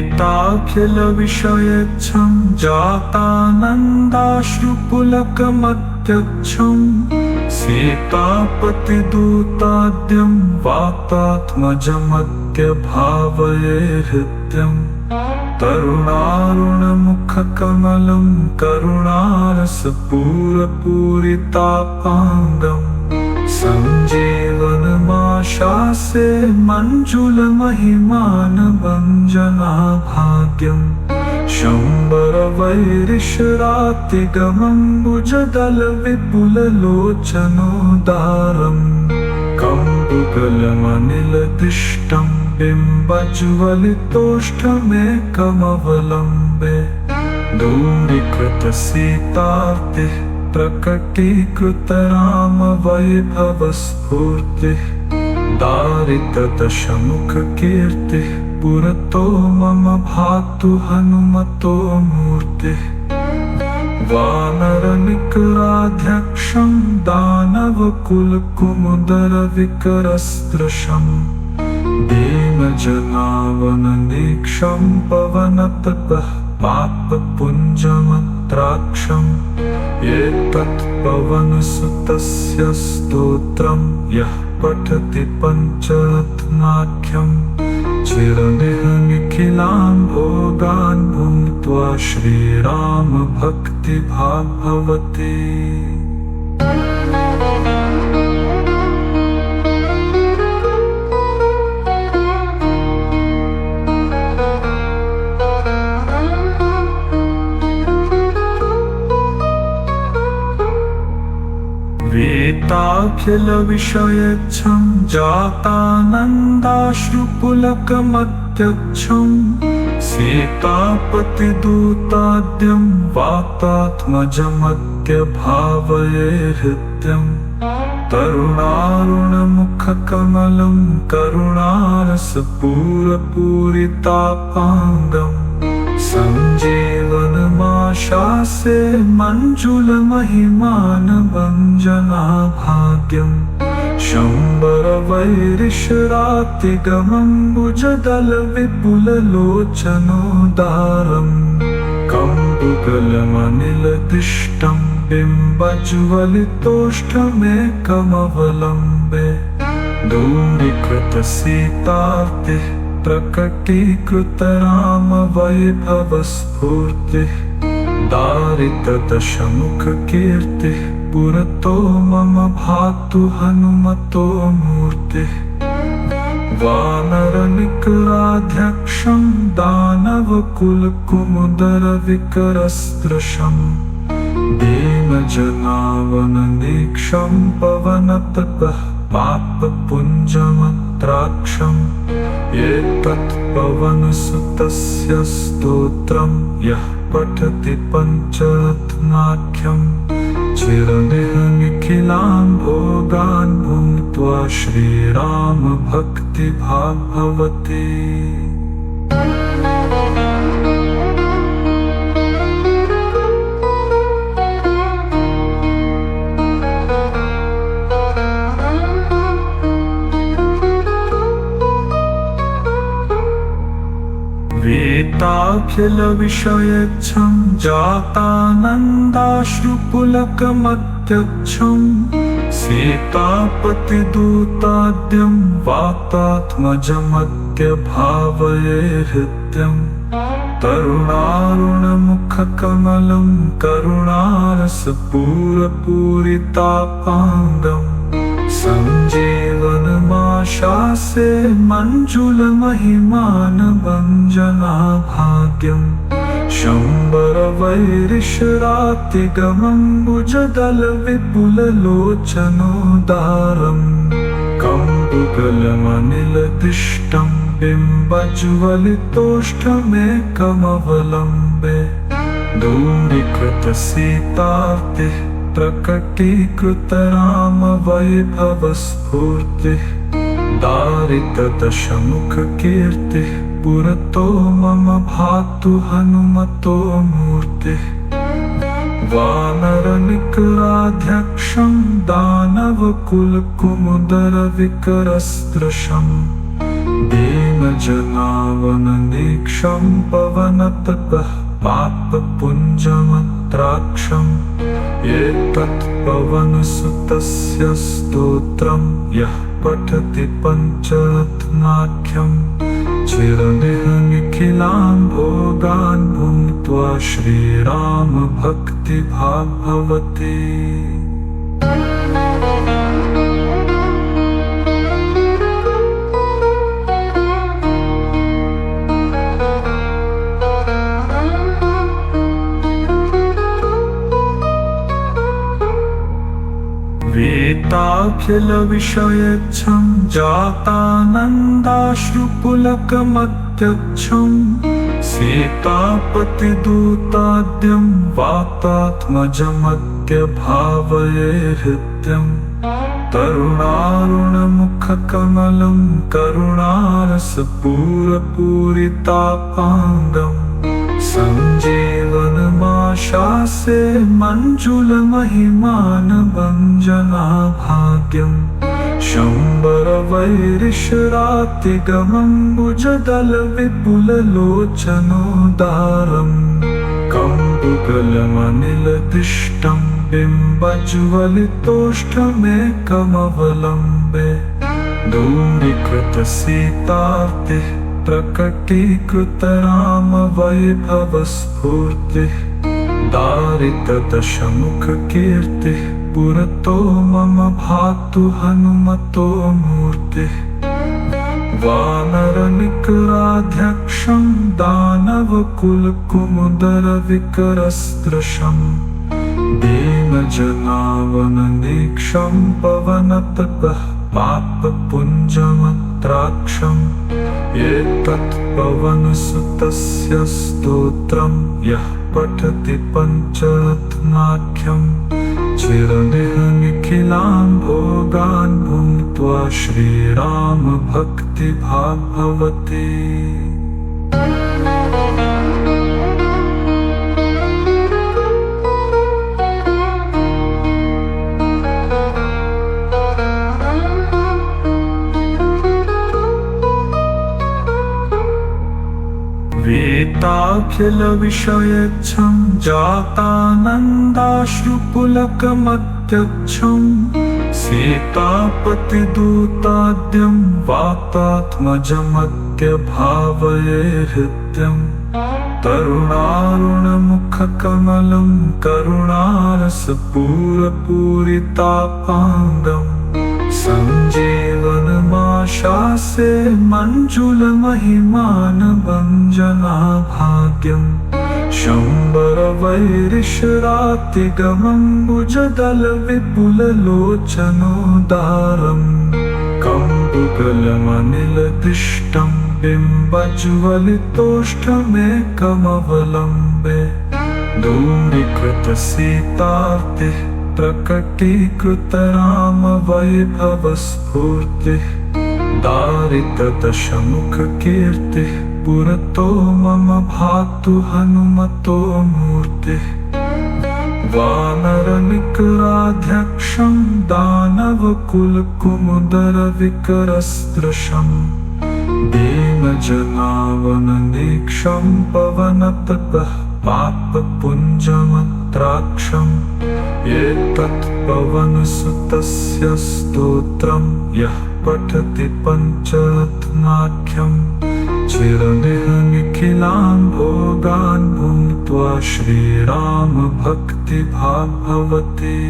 वेत्ताखिलविषयेच्छं जातानन्दाश्रुपुलकमत्यक्षं सीतापतिदूताद्यं वातात्मजमत्यभावये हृद्यम् तरुणारुणमुखकमलं करुणारसपूरपूरितापाङ्गम् सञ्जीवनमाशासे मञ्जुलमहिमानभञ्जनाभाग्यम् शम्बरवैरिशरातिगमम्बुजदलविपुललोचनोदारम् कम्बुकलमनिलदिष्टं बिम्बज्वलितोष्ठमेकमवलम्बे धूमीकृतसीतार्तिः प्रकटीकृतरामवैभवस्फूर्तिः दारितदशमुखकीर्तिः पुरतो मम भातु हनुमतो मूर्तिः वानरनिकराध्यक्षं दानवकुलकुमुदरविकरस्त्रशं दीनजनावननीक्षं पवनतपः पापपुञ्जमत्राक्षम् एतत्पवनसुतस्य स्तोत्रं यः पठति पञ्चरत्नाख्यं चिरनिखिलान् भोगान् भुङ्क्त्वा श्रीरामभक्तिभाग् भवति। वेत्ताखिलविषयेच्छं जातानन्दाश्रुपुलकमत्यक्षं सीतापतिदूताद्यं वातात्मजमत्यभावये हृद्यम् तरुणारुणमुखकमलं करुणारसपूरपूरितापाङ्गम् सञ्जीवनमाशासे मञ्जुलमहिमानभञ्जनाभाग्यम् शम्बरवैरिशरातिगमम्बुजदलविपुललोचनोदारम् कम्बुकलमनिलदिष्टं बिम्बज्वलितोष्ठमेकमवलम्बे धूमीकृतसीतार्तिः प्रकटीकृतरामवैभवस्फूर्तिः दारितदशमुखकीर्तिः पुरतो मम भातु हनुमतो मूर्तिः वानरनिकराध्यक्षं दानवकुलकुमुदरविकरस्त्रशं दीनजनावननीक्षं पवनतपः पापपुञ्जमत्राक्षम् एतत्पवनसुतस्य स्तोत्रं यः पठति पञ्चरत्नाख्यं चिरनिखिलान् भोगान् भुङ्क्त्वा श्रीरामभक्तिभाग् भवति। वेत्ताखिलविषयेच्छं जातानन्दाश्रुपुलकमत्यक्षं सीतापतिदूताद्यं वातात्मजमत्यभावये हृद्यम् तरुणारुणमुखकमलं करुणारसपूरपूरितापाङ्गम् सञ्जीवनमाशासे मञ्जुलमहिमानभञ्जनाभाग्यम् शम्बरवैरिशरातिगमम्बुजदलविपुललोचनोदारम् कम्बुकलमनिलदिष्टं बिम्बज्वलितोष्ठमेकमवलम्बे धूमीकृतसीतार्तिः प्रकटीकृतरामवैभवस्फूर्तिः दारितदशमुखकीर्तिः पुरतो मम भातु हनुमतो मूर्तिः वानरनिकराध्यक्षं दानवकुलकुमुदरविकरस्त्रशं दीनजनावननेक्षं पवनतपः पापपुञ्जमत्राक्षम् एतत् पवनसुतस्य स्तोत्रं यः पठति पञ्चरत्नाख्यम् चिरनिह निखिलान् भोगान् भुङ्क्त्वा श्रीरामभक्तिभाग् भवति। वेदाखिलविषयेच्छं जातानन्दाश्रुपुलकमत्यक्षं सीतापतिदूताद्यं वातात्मजमद्यभावये हृद्यम् तरुणारुणमुखकमलं करुणारसपूरपूरितापाङ्गम् सञ्जीवनमाशासे मञ्जुलमहिमानभञ्जनाभाग्यम् शम्बरवैरिशरातिगमम्बुजदलविपुललोचनोदारम् कम्बुकलमनिलदिष्टं बिम्बज्वलितोष्ठमेकमवलम्बे धूम्रीकृतसीतार्तिः प्रकटीकृतरामवैभवस्फूर्तिः दारितदशमुखकीर्तिः पुरतो मम भातु हनुमतो मूर्तिः वानरनिकराध्यक्षं दानवकुलकुमुदरविकरस्त्रशम् दीनजनावननेक्षं पवनतपः पापपुञ्जमत्राक्षम् एतत् पवनसुतस्य स्तोत्रं यः पठति पञ्चरत्नाख्यम् चिरनिह निखिलान् भोगान् भुङ्क्त्वा श्रीरामभक्तिभाग् भवति। वेदाखिलविषयेच्छं जातानन्दाश्रुपुलकमत्यक्षं सीतापतिदूताद्यं वातात्मजमद्यभावये हृद्यम् तरुणारुणमुखकमलं करुणारसपूरपूरितापाङ्गम् सञ्जीवनमाशासे मञ्जुलमहिमानभञ्जनाभाग्यम् शम्बरवैरिशरातिगमम्बुजदलविपुललोचनोदारम् कम्बुकलमनिलदिष्टं बिम्बज्वलितोष्ठमेकमवलम्बे धूम्रीकृतसीतार्तिः प्रकटीकृतरामवैभवस्फूर्तिः दारितदशमुखकीर्तिः पुरतो मम भातु हनुमतो मूर्तिः वानरनिकराध्यक्षं दानवकुलकुमुदरविकरस्त्रशम् दीनजनावननेक्षं पवनतपः पापपुञ्जमत्राक्षम् एतत् पवनसुतस्य स्तोत्रं यः पठति पञ्चरत्नाख्यम् चिरनिह निखिलान् भोगान् भुङ्क्त्वा श्रीरामभक्तिभाग् भवति।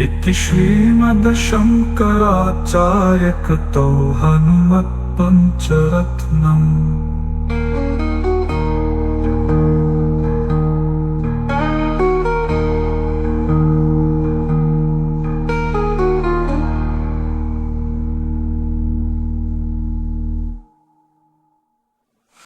इति श्रीमद्शङ्कराचार्यकृतौ हनुमत्पञ्चरत्नम्।